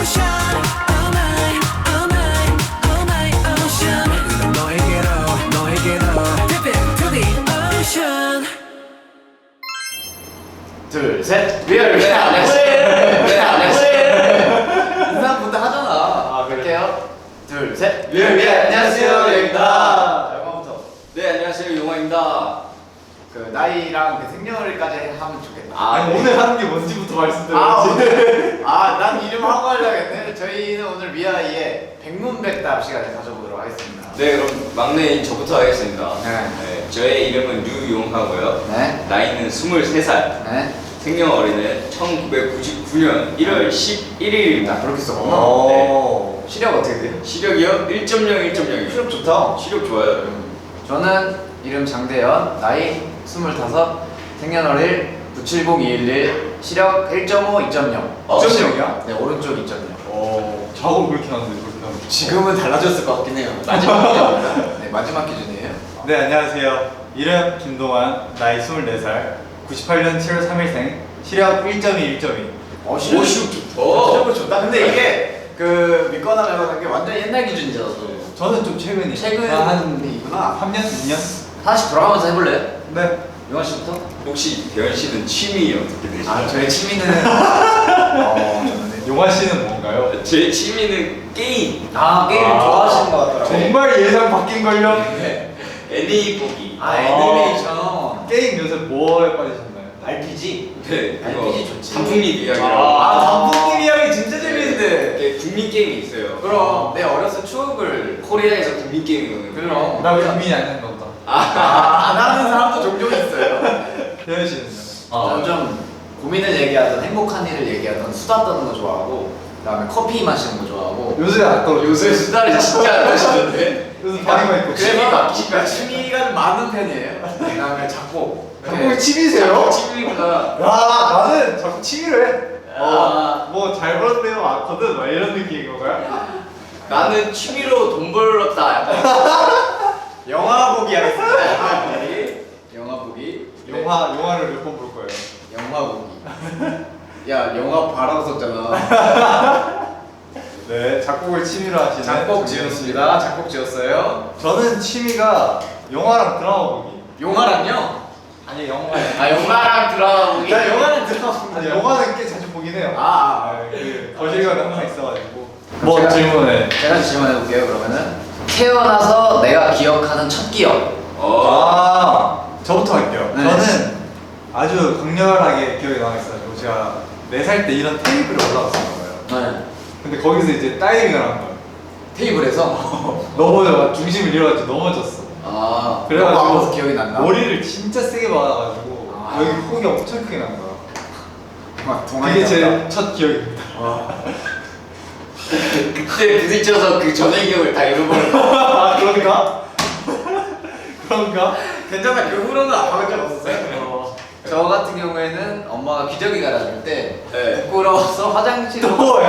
ocean. Oh my, oh my, oh my ocean. 너에게로 dip into the ocean. 둘, 셋. 왜안 해? 인사부터 하잖아. 아, 그럴게요. 둘, 셋. 안녕하세요, 용화입니다. 자, 영화부터. 네, 안녕하세요, 용화입니다. 그 나이랑 그 생년월일까지 하면 좋겠다. 아니 오늘 하는 게 뭔지부터 말씀드려야지. 오늘. 난 이름 하고 하려겠네. 저희는 오늘 위아이의 백문백답 시간을 가져보도록 하겠습니다. 네, 그럼 막내인 저부터 하겠습니다. 네. 저의 이름은 류용하고요. 네. 나이는 23살. 네. 생년월일은 1999년 1월 11일입니다. 그렇게 썼구나. 오. 시력 어떻게 돼요? 시력이요? 1.0, 1.0. 시력 좋다. 시력 좋아요. 저는 이름 장대현, 나이 25, 생년월일 970-211, 시력 1.5, 2.0. 2.0이야? 네, 오른쪽 2.0. 작업 그렇게 나는데 그렇게 나는데. 지금은 달라졌을 것 같긴 해요. 마지막 퀴즈입니다. 네, 마지막 퀴즈네요. 네 안녕하세요. 이름 김동환, 나이 24살, 98년 7월 3일생, 시력 1.2, 1.2. 시력 좋다. 시력은 좋다. 근데 이게 그 믿거나 말거나 게 완전 옛날 기준이잖아. 저는 좀 최근이. 최근에 한 이구나. 3년, 2년? 다시 돌아가면서 해볼래요? 네. 용환 씨부터? 혹시 대현 씨는 취미 어떻게 되시나요? 저의 취미는 저는 용화 씨는 뭔가요? 제 취미는 게임. 게임을 좋아하시는 것 같더라고요. 정말 예상 바뀐 걸요? 애니 보기. 애니메이션. 게임 요새 뭐에 빠지셨나요? RPG? 네, 그거 RPG 좋지. 단풍잎 이야기라고. 단풍님 이야기 진짜 재밌는데. 이게 국민 게임이 있어요. 그럼 내 어렸을 추억을 코리아에서 국민 게임이거든요. 그럼 나 국민이 아닌가 보다. 안 하는 사람도 종종 있어요. 대현 씨는요? 저는 좀 고민을 얘기하던 행복한 일을 얘기하던 수다 떠는 거 좋아하고 그다음에 커피 마시는 거 좋아하고 요새 안 떨어져. 요새 수다를 진짜 안 하시던데. 요새 다리가 있고. 그러니까 취미가 좀 많은 편이에요. 그다음에 작곡. 작곡이 취미세요? 취미구나. 야 나는 자꾸 취미를 해. 아. 뭐 잘 벌었네요 많거든 막 이런 느낌인 건가요? 나는 취미로 돈 벌었다. 약간. 영화 보기 하겠습니다. 영화 보기. 영화를 몇 번 볼 거예요. 영화 보기. 야 영화 바라고 썼잖아. 네 작곡을 취미로 하시는 작곡 지었습니다. 작곡 지었어요. 저는 취미가 영화랑 드라마 보기. 영화랑요? 아니 영화. 영화랑 드라마 보기. 나 영화는 들어봤는데. 아니 영화는 꽤 자주 보긴 해요. 그 거실관에 항상 있어가지고. 뭐 제가- 질문해. 제가 질문해 볼게요. 그러면은 태어나서 내가 기억하는 첫 기억. 저부터 할게요. 네. 저는 아주 강렬하게 기억에 남아있어가지고 제가 4살 때 이런 테이블에 올라갔었나 봐요. 네. 근데 거기서 이제 다이빙을 한 거예요. 테이블에서. 넘어져 중심을 잃어가지고 넘어졌어. 그래가지고 그래가지고 기억이 난다. 머리를 진짜 세게 맞아가지고 여기 폭이 엄청 크게 난 거야. 막 그게 제 첫 기억입니다. 그때 부딪혀서 그 전의 기억을 다 잃어버렸어. 아 그런가? 그런가? 괜찮아. 그 후로는 아파본 적 없었어요. 저 같은 경우에는 엄마가 기저귀 갈아줄 때 네. 부끄러워서 화장실로. 또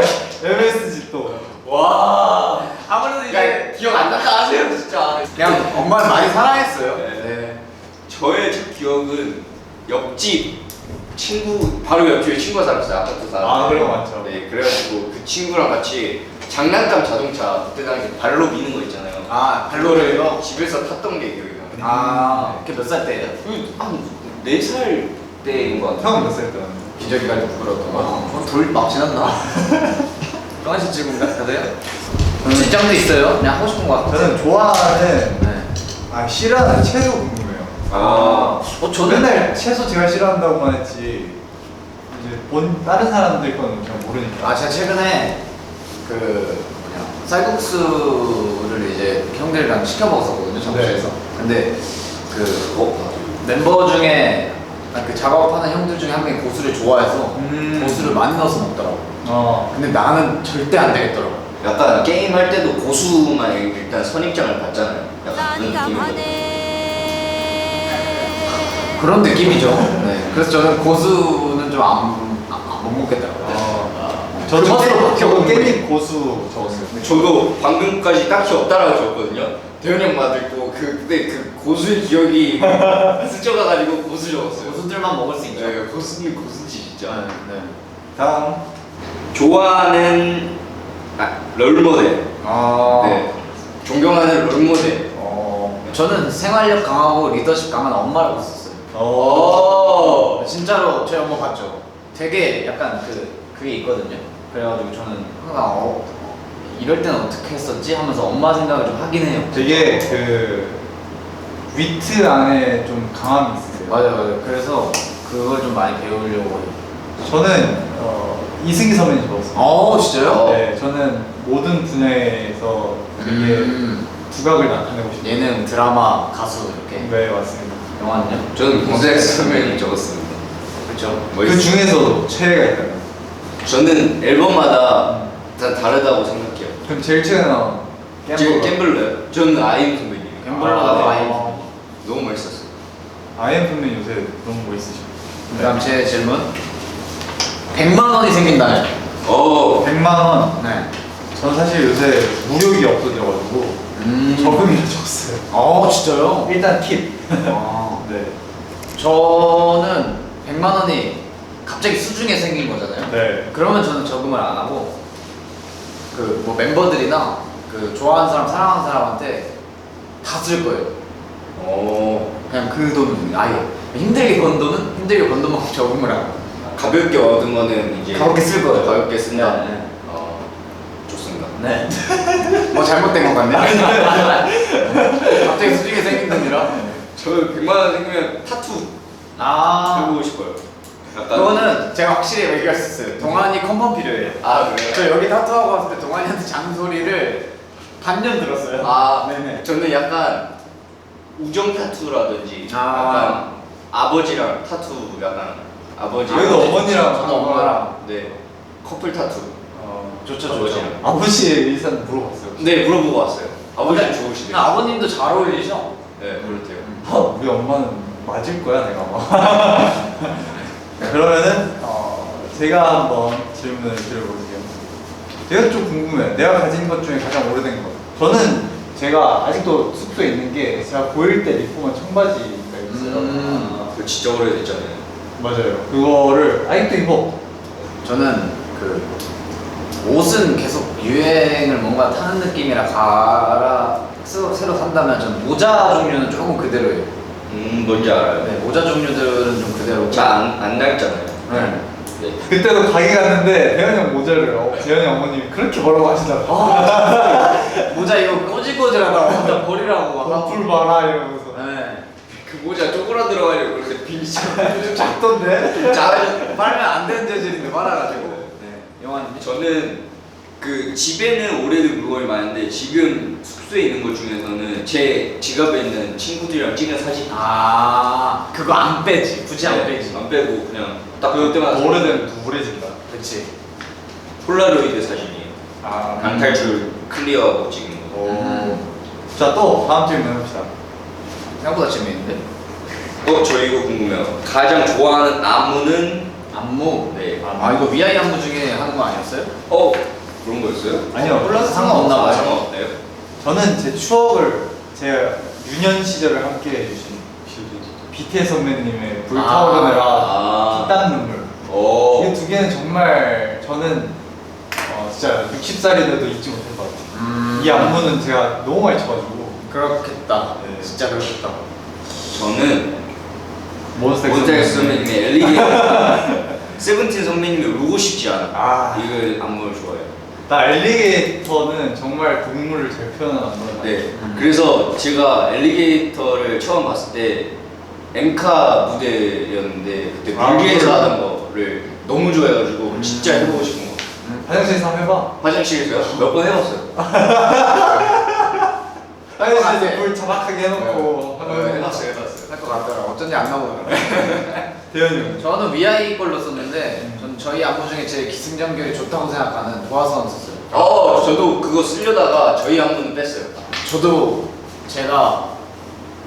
MSG 또. 와. 아무래도 이제 그러니까 기억 안 난다 하세요 진짜. 그냥 엄마를 많이 사랑했어요. 네. 저의 첫 기억은 옆집 친구 바로 옆집에 친구가 살았어요. 아파트 살았어요. 그런 거 많죠. 네, 그래가지고 그 친구랑 같이 장난감 자동차 그때 당시 발로 미는 거 있잖아요. 발로를 그거를 집에서 탔던 게 기억이 나요. 그게 몇 살 때예요? 한 4살 때인 것 같아요. 형은 몇 살 때 왔는데? 기저귀 갈때 부끄러웠던 거. 돌막 지났나? 강아지 지금 같아요? 직장도 있어요? 그냥 하고 싶은 거 같아요. 저는 좋아하는 네. 싫어하는 채소 궁금해요. 저는 맨날 채소 제가 싫어한다고만 했지 이제 다른 사람들 거는 잘 모르니까. 제가 최근에 그 쌀국수를 이제 형들이랑 시켜 먹었었거든요, 정부에서. 근데 그 멤버 중에 그 작업하는 형들 중에 한 명이 고수를 좋아해서 고수를 많이 넣어서 먹더라고. 근데 나는 절대 안 되겠더라고. 약간 게임 할 때도 고수만 일단 선입장을 받잖아요. 약간 그런 느낌이거든요. 그런 느낌이죠. 네. 그래서 저는 고수는 좀 못 먹겠더라고요. 저도 맛으로 깻잎 고수 적었어요. 저도 방금까지 딱히 없다라고 적었거든요. 대현이 형 말듣고 그때 그 고수의 기억이 스쳐가가지고 고수 적었어요. 고수들만 먹을 수 있죠. 네, 고수는 고수지 진짜. 네. 다음. 좋아하는 롤모델. 아. 네. 존경하는 롤모델. 저는 생활력 강하고 리더십 강한 엄마라고 썼어요. 오. 진짜로 저희 엄마 봤죠? 되게 약간 그게 있거든요. 그래가지고 저는 항상 이럴 때는 어떻게 했었지 하면서 엄마 생각을 좀 하긴 해요. 되게 그 위트 안에 좀 강함이 있으세요. 맞아요. 그래서 그걸 좀 많이 배우려고 해요. 저는 이승기 선배님 좋았어요. 진짜요? 네, 저는 모든 분야에서 되게 두각을 나타내고 싶어요. 예능, 드라마, 가수 이렇게. 네, 맞습니다. 영화는요? 저는 공세엑스 선배님 적었습니다. 그렇죠. 그 중에서도 최애가 있다면? 저는 앨범마다 다 다르다고 생각해요. 그럼 제일 최근에 나온 갬블러요. 저는 아이엠 선배님. 갬블러가 아이엠. 너무 멋있었어요. 아이엠 선배님 요새 너무 멋있으시고. 그다음 제 질문. 100만 원이 생긴다면. 100만 원. 네. 저는 사실 요새 무력이 없어져가지고 적응이 적었어요. 진짜요? 일단 팁. 아. 네. 저는 100만 원이 갑자기 수중에 생긴 거잖아요. 네. 그러면 저는 저금을 안 하고 그 뭐 멤버들이나 그 좋아하는 사람, 사랑하는 사람한테 다 쓸 거예요. 그냥 그 돈은 아예 힘들게 번 돈은 힘들게 번 돈만큼 저금을 하고 가볍게 얻은 거는 이제 가볍게 쓸 거예요. 가볍게 쓴다. 네. 좋습니다. 네. 뭐 잘못된 것 같네. 갑자기 수중에 생긴 돈이라. 저 100만 원 생기면 타투 해보고 싶어요. 약간 그거는 제가 확실히 얘기할 수 있어요. 동환이 컨펌 필요해요. 그래요? 저 여기 타투하고 왔을 때 동환이한테 잔소리를 반년 들었어요. 네네. 저는 약간 우정 타투라든지 아. 약간 아버지랑 타투 약간 아버지 그래도 어머니랑 저도 엄마랑. 네 커플 타투 좋죠, 아버지랑. 아버지의 일산 물어봤어요. 네 물어보고 왔어요. 아버지 근데 좋으시대요. 아버님도 잘 어울리셔. 네 그렇대요. 우리 엄마는 맞을 거야 내가 아마. 그러면은 제가 한번 질문을 드려볼게요. 제가 좀 궁금해요. 내가 가진 것 중에 가장 오래된 것. 저는 제가 아직도 숙소에 있는 게 제가 고1 때 리폼한 청바지가 있어요. 그거 진짜 오래됐잖아요. 맞아요. 그거를 아직도 입어. 저는 그 옷은 계속 유행을 뭔가 타는 느낌이라 새로 산다면 전 모자 종류는 조금 그대로예요. 뭔지 알아요. 네, 모자 종류들은 좀 그대로. 잘안 낡잖아요. 네. 네. 그때도 가게 갔는데 대현이 형 모자를 재현이 어머님이 그렇게 뭐라고 하시더라고. 모자 이거 꼬질꼬질하다고 혼자 버리라고 막. 어플 봐라 이러면서. 네. 그 모자 쪼그라들어가지고 그런데 비니처럼 좀 작던데? 좀 작아져. 빨면 안 되는 재질인데 빨아가지고. 네. 영화는 저는 그 집에는 오래된 물건이 많은데 지금 숙소에 있는 것 중에서는 제 지갑에 있는 친구들이랑 찍은 사진 그거 안 빼지. 굳이 안 빼지. 안 빼고 그냥 딱 그럴 때마다 오래된 우울해진다. 그치. 폴라로이드 사진이에요. 방탈출 클리어하고 찍은 거. 자, 또 다음 질문 해봅시다. 생각보다 재밌는데? 저 이거 궁금해요. 가장 좋아하는 안무는? 안무. 네. 이거 위아이 안무 중에 하는 거 아니었어요? 그런 거였어요? 아니요. 몰라서 상관없나 봐요. 상관없나요? 저는 제 추억을 제 유년 시절을 함께 해주신 BTS 선배님의 불타오르느라 피땀 눈물. 이 두 개는 정말 저는 진짜 60살이 돼도 잊지 못할 것 같아요. 이 안무는 제가 너무 많이 쳐가지고. 그렇겠다. 네. 진짜 그렇겠다. 저는 몬스타엑스 선배님의 엘리게이터 세븐틴 선배님이 울고 싶지 않아. 이거 안무를 좋아해요. 나 엘리게이터는 정말 동물을 잘 표현한 안무를 네. 그래서 제가 엘리게이터를 처음 봤을 때 엠카 무대였는데 그때 뮤비에서 하던 거를 너무 좋아해가지고 진짜 해보고 싶은 거. 화장실에서 한번 해봐. 화장실에서요? 몇 번 해봤어요. 화장실에서 물 자박하게 해놓고 해봤어요. 할 것 같더라. 어쩐지 안 나오더라. 대현이 저는 위아이 걸로 썼는데 저는 저희 안무 중에 제일 기승전결이 좋다고 생각하는 도화선 썼어요. 저도 그거 쓰려다가 저희 안무는 뺐어요. 저도 제가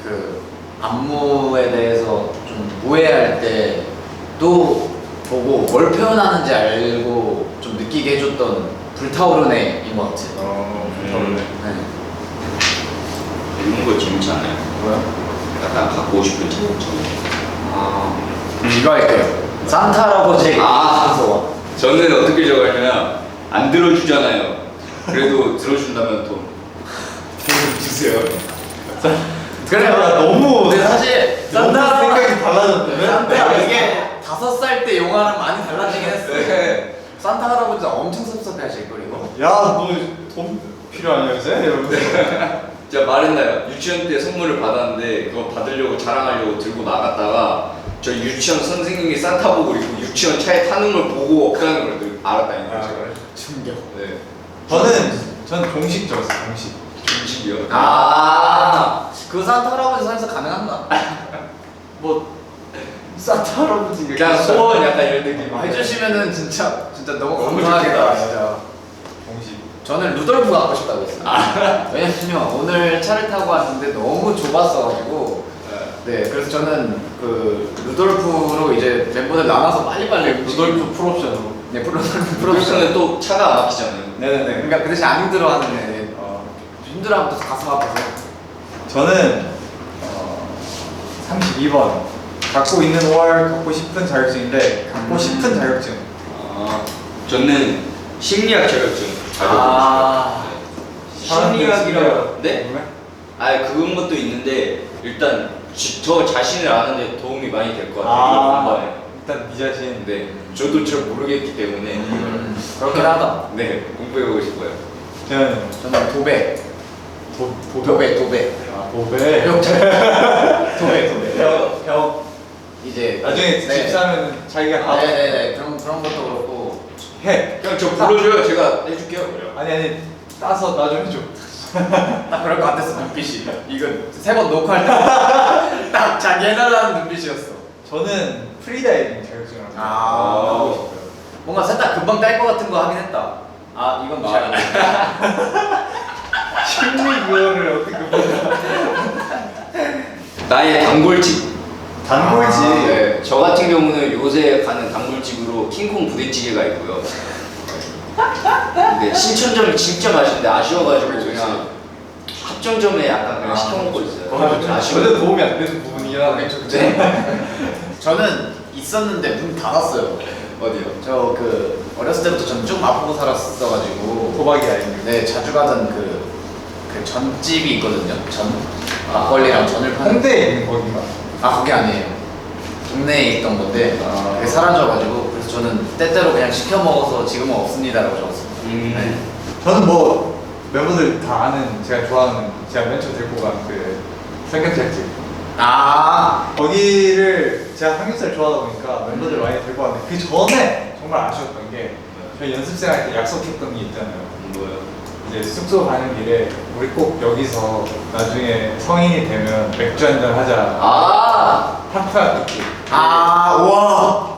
그 안무에 대해서 좀 오해할 때도 보고 뭘 표현하는지 알고 좀 느끼게 해줬던 불타오르는 애인 것 같아요. 불타오르네. 네. 이런 거 재밌지 않아요? 뭐요? 약간 갖고 싶은 재밌지. 이거 할게요. 산타 할아버지 소원. 저는 어떻게 적었냐면 안 들어주잖아요. 그래도 들어준다면 돈 주세요. 그래 너무 근데 사실 너무 산타 생각이 달라졌네. 산타 이게 5살 때 영화랑 많이 달라지긴 했어요. 네. 산타 할아버지 엄청 섭섭해하실 걸 이거. 야너 돈 필요하냐 요새? 이러면서. 제가 말했나요? 유치원 때 선물을 받았는데 그거 받으려고 자랑하려고 들고 나갔다가 저 유치원 선생님이 산타복을 입고 유치원 차에 타는 걸 보고 없다는 걸 알았다니까요. 제가. 충격. 네. 저는 공식 적었어요. 공식. 중식이요. 그 산타 할아버지 선에서 가능한가? 뭐 산타 할아버지 그냥 소원 약간 이런 느낌. 해주시면은 진짜 너무 감사하겠다 진짜. 공식. 저는 루돌프 갖고 싶다고 했어요. 왜냐면요 오늘 차를 타고 왔는데 너무 좁았어가지고 네 그래서 저는 그 루돌프로 이제 멤버들 나눠서 빨리빨리 루돌프 풀옵션으로. 네 루돌프 프로젝트는 또 차가 안 막히잖아요. 네네네 그러니까 그 대신 안 힘들어하는 애 힘들어하면 또 가슴 아파서 저는 32번 갖고 있는 5월 갖고 싶은 자격증인데 갖고 싶은 자격증. 저는 심리학 자격증. 심리학이라고 네? 그런 것도 있는데 일단 저 자신을 아는데 도움이 많이 될 것 같아요. 공부에. 일단 네 자신. 네, 저도 잘 모르겠기 때문에 그렇긴 하다. 네 공부해보고 싶어요. 저는 도배. 도배. 도배. 도배. 벽. 이제 나중에 네. 집 사면 자기가 다 네네네 그런 것도 그렇고 해. 그냥 저 불러줘요. 제가 해줄게요. 그래요. 아니 따서 나 좀 해줘. 딱 그럴 것 같았어 눈빛이. 이거 3번 녹화할 때 딱 자기 해달라는 눈빛이었어. 저는 프리다이빙 자격증을 아. 하고 싶어요. 뭔가 살짝 금방 딸 것 같은 거 하긴 했다. 이건 무시하네. 심리 구현을 어떻게 보냐. 나의 단골집. 단골집. 네, 저 같은 경우는 요새 가는 단골집으로 킹콩 부대찌개가 있고요. 근데 신천점이 진짜 맛있는데 아쉬워가지고 그냥 합정점에 약간 그냥 시켜 먹고 있어요. 전혀 도움이 안 되는 부분이긴 하네. 저는 있었는데 문 닫았어요. 어디요? 저 그 어렸을 때부터 전 좀 맛보고 살았어가지고 도박이 아닙니다. 네 자주 가던 그 전집이 있거든요. 전 막걸리랑 전을 파는. 홍대에 있는 거긴가? 거기 아니에요. 동네에 있던 건데 그게 사라져가지고 그래서 저는 때때로 그냥 시켜 먹어서 지금은 없습니다라고 적었습니다. 네. 저는 뭐 멤버들 다 아는 제가 좋아하는 제가 맨 처음 데리고 간 그 삼겹살집. 거기를 제가 삼겹살 좋아하다 보니까 멤버들 많이 데리고 왔는데 그 전에 정말 아쉬웠던 게 저희 연습생 할 때 약속했던 게 있잖아요. 뭐요? 이제 숙소 가는 길에 우리 꼭 여기서 나중에 성인이 되면 맥주 한잔 하자. 탁탁 느낌. 우와.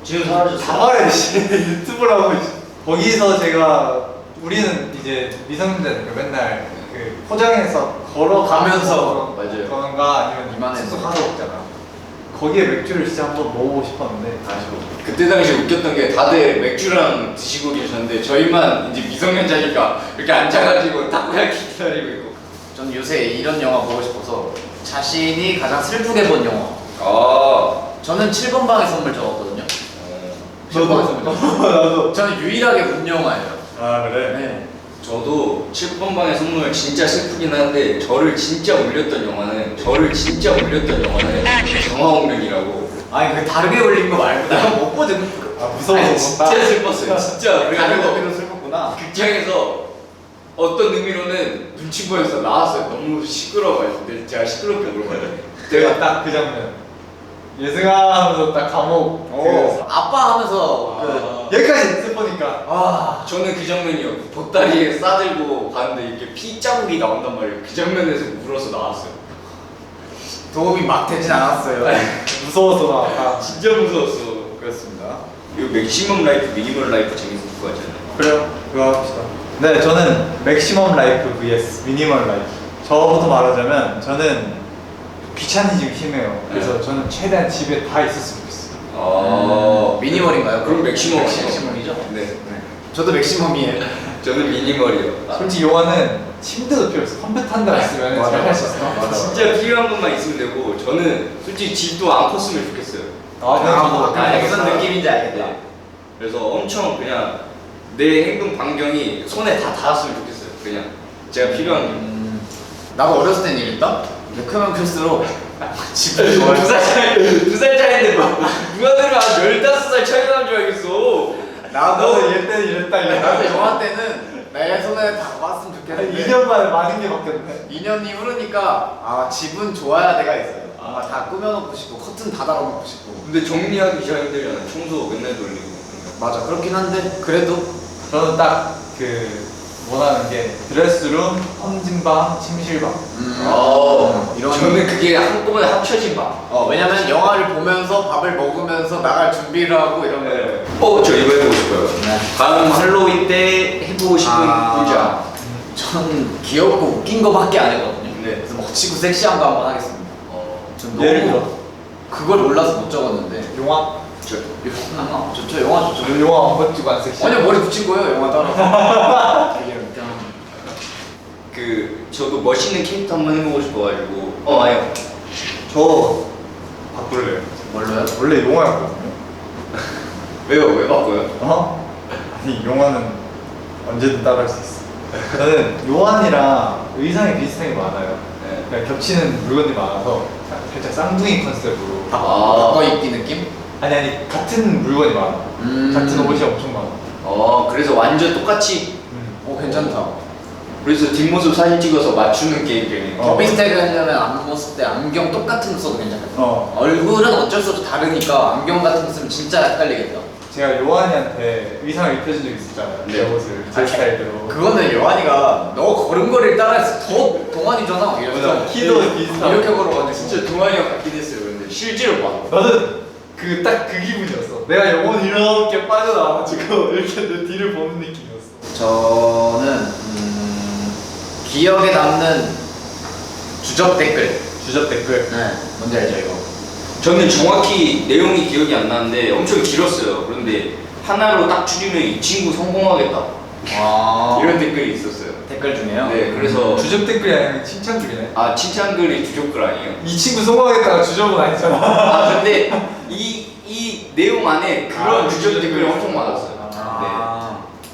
지금 사라졌어. 가만히 씨 유튜브를 하고 있어. 거기서 제가 우리는 이제 미성년자니까 맨날 그 포장해서 걸어가면서 맞아요. 그런가 아니면 이만해서. 숙소 가서 먹잖아. 거기에 맥주를 진짜 한번 먹어보고 싶었는데 아쉬워. 그때 당시 웃겼던 게 다들 맥주랑 드시고 계셨는데 저희만 이제 미성년자니까 이렇게 앉아가지고 타코야키 기다리고 있고. 전 요새 이런 영화 보고 싶어서 자신이 가장 슬프게 본 영화. 저는 7번 방의 선물 적었거든요. 7번 방의 선물 적었어요. 나도. 저는 유일하게 운 영화예요. 그래? 네. 저도 7번 방의 선물 진짜 슬프긴 한데 저를 진짜 울렸던 영화는 정화홍련이라고. 아니 그 다르게 올린 거 말고 내가 못 보든. 무서워서 아니, 진짜 슬펐어요. 진짜 다른 그래가지고 의미로 슬펐구나. 극장에서 어떤 의미로는 눈치 보여서 나왔어요. 너무 시끄러워가지고. 근데 제가 시끄럽게 울었거든요. 제가 딱 그 장면. 예승아 하면서 딱 감옥. 아빠 하면서 여기까지 슬퍼니까. 저는 그 장면이요. 보따리에 싸들고 가는데 이렇게 피 자국이 나온단 말이에요. 그 장면에서 울어서 나왔어요. 도움이 막 되진 않았어요. 무서워서 나. 진짜 무서웠어. 그렇습니다. 이거 맥시멈 라이프, 미니멀 라이프 재밌을 것 같잖아요. 그래요. 그거 합시다. 네, 저는 맥시멈 라이프 vs 미니멀 라이프. 저부터 말하자면 저는 귀차니즘이 심해요. 그래서 저는 최대한 집에 다 있었으면 좋겠어요. 미니멀인가요? 그럼 맥시멈. 맥시멈이죠? 네. 저도 맥시멈이에요. 저는 미니멀이요. 솔직히 영화는 침대도 필요 없어. 컴퓨터 한 대 있으면 맞아, 잘 할 수 맞아. 있어. 맞아. 진짜 필요한 것만 있으면 되고 저는 솔직히 집도 안 컸으면 좋겠어요. 네, 저도. 무슨 느낌인지 알겠다. 그래서 엄청 그냥 내 행동 반경이 손에 다 닿았으면 좋겠어요. 그냥 제가 필요한 게. 나도 어렸을 땐 이랬다? 근데 크면 클수록 집을 좋아해. 두살 차이인데 뭐 누나들은 한 15살 차이 나는 줄 알겠어. 나도 얘 때는 이랬다 나도 영화 때는 내 손에 다 봤으면 좋겠는데 2년 만에 많은 게 바뀌었네. 2년이 흐르니까 아 집은 좋아야 내가 있어요. 다 꾸며놓고 싶고 커튼 다 달아놓고 싶고. 근데 정리하기 진짜 힘들잖아. 청소 맨날 돌리고. 맞아 그렇긴 한데 그래도 저는 딱 그 원하는 게 드레스룸, 험진방, 침실방. 이런 저는 그게 한꺼번에 합쳐진 바. 왜냐면 영화를 보면서 밥을 먹으면서 나갈 준비를 하고 이런 거. 저 이거 해보고 싶어요. 네. 다음 할로윈 때 해보고 싶은 의자. 전 귀엽고 웃긴 거밖에 안 했거든요. 네. 그래서 멋지고 섹시한 거 한번 하겠습니다. 전 예를 들어? 그걸 몰라서 못 적었는데. 영화? 좋죠 영화 좋죠. 저 영화 안 멋지고 안 섹시. 아니요 머리 붙인 거예요 영화 따라서. 되게 그냥 저도 멋있는 캐릭터 한번 해보고 싶어가지고. 아니요. 저 바꿀래요. 뭘로요? 원래 용화였거든요. 왜요? 왜 바꿔요? 아니 용화는 언제든 따라할 수 있어. 저는 요한이랑 의상이 비슷한 게 많아요. 네. 그러니까 겹치는 물건이 많아서 살짝 쌍둥이 컨셉으로. 바꿔 입기 느낌? 아니 같은 물건이 많아. 같은 옷이 엄청 많아. 그래서 완전 똑같이. 오 괜찮다. 그래서 뒷모습 사진 찍어서 맞추는 게임이에요. 더 비슷하게 하려면 앞모습 때 안경 똑같은 거 써도 괜찮겠다. 얼굴은 어쩔 수 없이 다르니까 안경 같은 거 쓰면 진짜 헷갈리겠다. 제가 요한이한테 의상을 입혀준 적이 있었잖아요. 네. 제 옷을 제 스타일대로. 그거는 요한이가 너 걸음걸이를 따라해서 더 동안이잖아. 맞아. 키도 비슷하고. 이렇게 걸어가지고 진짜 동안이가 같긴 했어요. 근데 실제로 봐. 나는 그 딱 그 기분이었어. 내가 영혼이 이렇게 빠져나와가지고 이렇게 내 뒤를 보는 느낌이었어. 저는 기억에 남는 주접 댓글. 주접 댓글. 네, 뭔지 알죠 이거? 저는 정확히 내용이 기억이 안 나는데 엄청 길었어요. 그런데 하나로 딱 줄이면 이 친구 성공하겠다. 이런 댓글이 있었어요. 댓글 중에요? 네, 그래서 주접 댓글이 아니라 칭찬글이네. 칭찬글이 주접글 아니에요? 이 친구 성공하겠다가 주접은 아니잖아. 근데 이 내용 안에 그런 주접 댓글이 엄청 많았어요.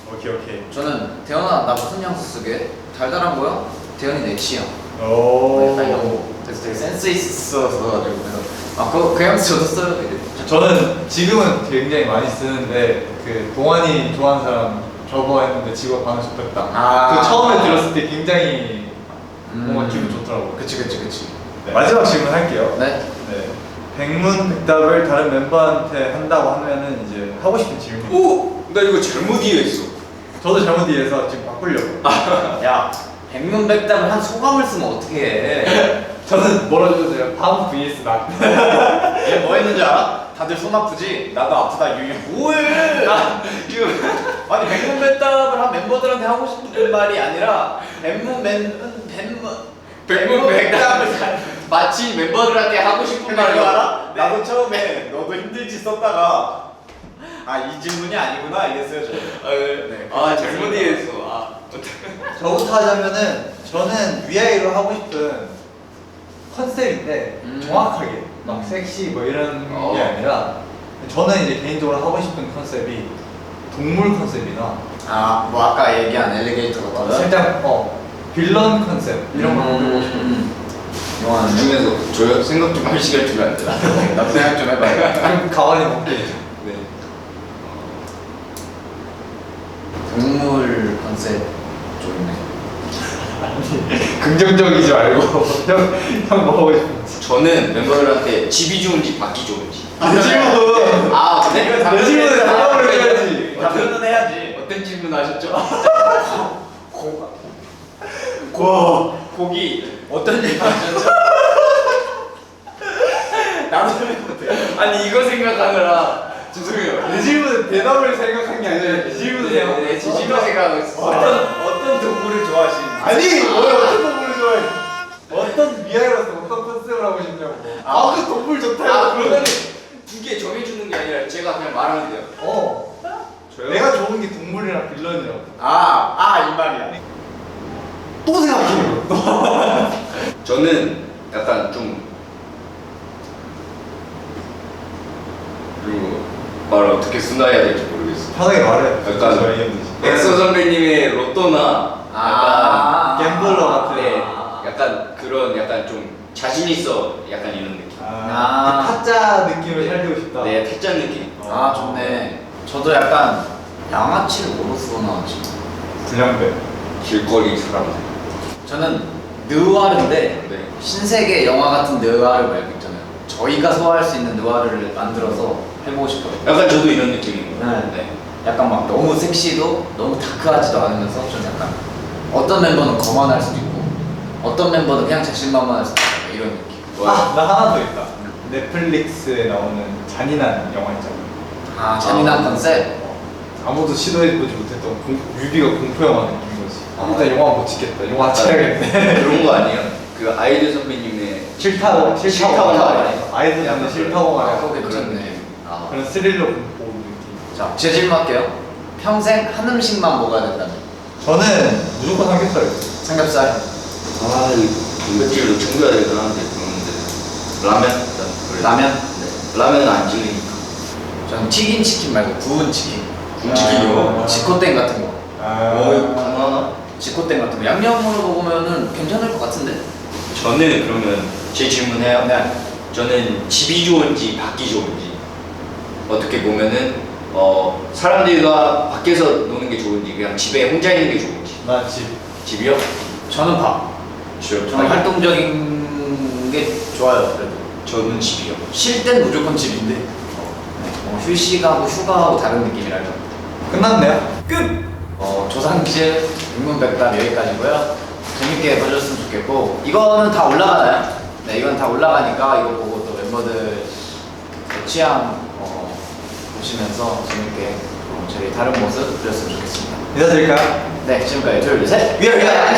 오케이. 저는 대현아 나 무슨 향수 쓰게? 달달한 거야? 대현이 내 취향. 오. 약간 이런 거. 그래서 되게 센스 있어서 가지고 그래서 그 향수 저도 써요. 이래. 저는 지금은 굉장히 많이 쓰는데 그 동환이 좋아하는 사람 접어 했는데 직업 반응 좋겠다. 그 처음에 들었을 때 굉장히 뭔가 기분 좋더라고. 그치. 네. 마지막 질문 할게요. 네. 네. 백문백답을 다른 멤버한테 한다고 하면은 이제 하고 싶은 질문. 오! 나 이거 잘못 이해했어. 저도 잘못 이해해서 지금 바꾸려고. 야 백문백답을 한 소감을 쓰면 어떻게 해? 저는 뭐라 해도 돼요? 밤 vs 낮. 얘 뭐 했는지 알아? 다들 손 아프지? 나도 아프다 유유. 뭐해? 아니 백문백답을 한 멤버들한테 하고 싶은 말이 아니라 백문백답을 마치 멤버들한테 하고 싶은 말이 말을 알아? 나도 처음에 너도 힘들지 썼다가 이 질문이 아니구나 이랬어요 저. 잘못 이해했어. 저부터 하자면은 저는 위아이로 하고 싶은 컨셉인데 정확하게 막 섹시 뭐 이런 게 아니라 저는 이제 개인적으로 하고 싶은 컨셉이 동물 컨셉이나 뭐 아까 얘기한 엘리게이터 같은 거? 살짝 빌런 컨셉 이런 걸 해보고 싶어요. 영화는 그 중에서 저 생각 좀 할 시간 주면 안 되나? 나도 생각 좀 해봐요. 좀 가만히 먹게. 네. 동물 컨셉 좋네. 긍정적이지 말고 형 먹고 싶은지. 저는 멤버들한테 집이 좋은지 밖이 좋은지. 내 질문. 근데 내 질문에 대답을 해야지. 답변은 해야지. 어떤 질문 하셨죠? 고기 어떤 얘기 하셨죠? 나도 못해. 아니 이거 생각하느라 죄송해요. 내 질문에 대답을 생각한 게 아니라 이 질문을 네, 지지마 생각하고 있어. 어떤 동물을 좋아하시는지. 아니 뭘 어떤 동물을 좋아해? 어떤 미아이로서 어떤 컨셉을 하고 싶냐고. 그 동물 좋다. 그러면은 두 개 정해주는 게 아니라 제가 그냥 말하면 돼요. 저요? 내가 좋은 게 동물이랑 빌런이라고. 이 말이야. 또 생각해. 저는 약간 좀 그리고 말을 어떻게 순화해야 될지 모르겠어. 편하게 말해. 약간 저 얘기했는지. 엑소 선배님의 로또나 아. 약간 갬블러 같은. 네, 약간 그런 약간 좀 자신 있어 약간 이런 느낌. 아. 그 타짜 느낌을 살리고 싶다. 네, 타짜 느낌. 아 좋네. 저도 약간 양아치를 뭐로 쓰거나지. 불량배. 길거리 사람들. 저는 느와르인데 네. 신세계 영화 같은 느와르 말고 있잖아요. 저희가 소화할 수 있는 느와르를 만들어서 해보고 싶어요. 약간 저도 이런 느낌인 거예요. 네. 네. 약간 막 너무 섹시도 너무 다크하지도 않으면서 좀 약간 어떤 멤버는 거만할 수도 있고 어떤 멤버는 그냥 자신만만할 수도 있고 이런 느낌. 아, 나 하나 더 있다. 넷플릭스에 나오는 잔인한 영화 있잖아. 아 잔인한 컨셉. 아무도 시도해보지 못했던 뮤비가 공포 영화 느낌인 거지. 아. 일단 영화 못 찍겠다. 영화 찍어야겠네. 그런 거 아니에요? 그 아이들 선배님의 싫다고 싫다고 말해. 아이들 약간 때문에 싫다고 아, 말해. 그거 괜찮네. 아. 그런 스릴러 공포 느낌. 자, 제 질문 할게요. 평생 한 음식만 먹어야 된다면 저는 무조건 삼겹살. 삼겹살. 아, 이거 찌를 챙겨야 되긴 한데 그런데 라면 일단 그래도. 라면? 네. 라면은 안 질리니까. 저는 튀긴 치킨 말고 구운 치킨. 군치킨이요? 지코땡 같은 거. 오, 강하나? 지코땡 같은 거. 양념으로 먹으면은 괜찮을 것 같은데. 저는 그러면 제 질문해요. 네. 저는 집이 좋은지 밖이 좋은지 어떻게 보면은 사람들과 밖에서 노는 게 좋은지 그냥 집에 혼자 있는 게 좋은지. 나 집. 집이요? 저는 밥. 저는 활동적인 게 좋아요. 그래도. 저는 집이요. 쉴 땐 무조건 집인데. 휴식하고 휴가하고 다른 느낌이랄까. 끝났네요. 끝! 조상실 인문백답 여기까지고요. 재밌게 봐주셨으면 좋겠고 이거는 다 올라가나요? 네, 이건 다 올라가니까 이거 보고 또 멤버들 그 취향 보시면서 재밌게 저희 다른 모습 보셨으면 좋겠습니다. 인사드릴까요? 네, 지금까지 둘, 셋! 위아위아!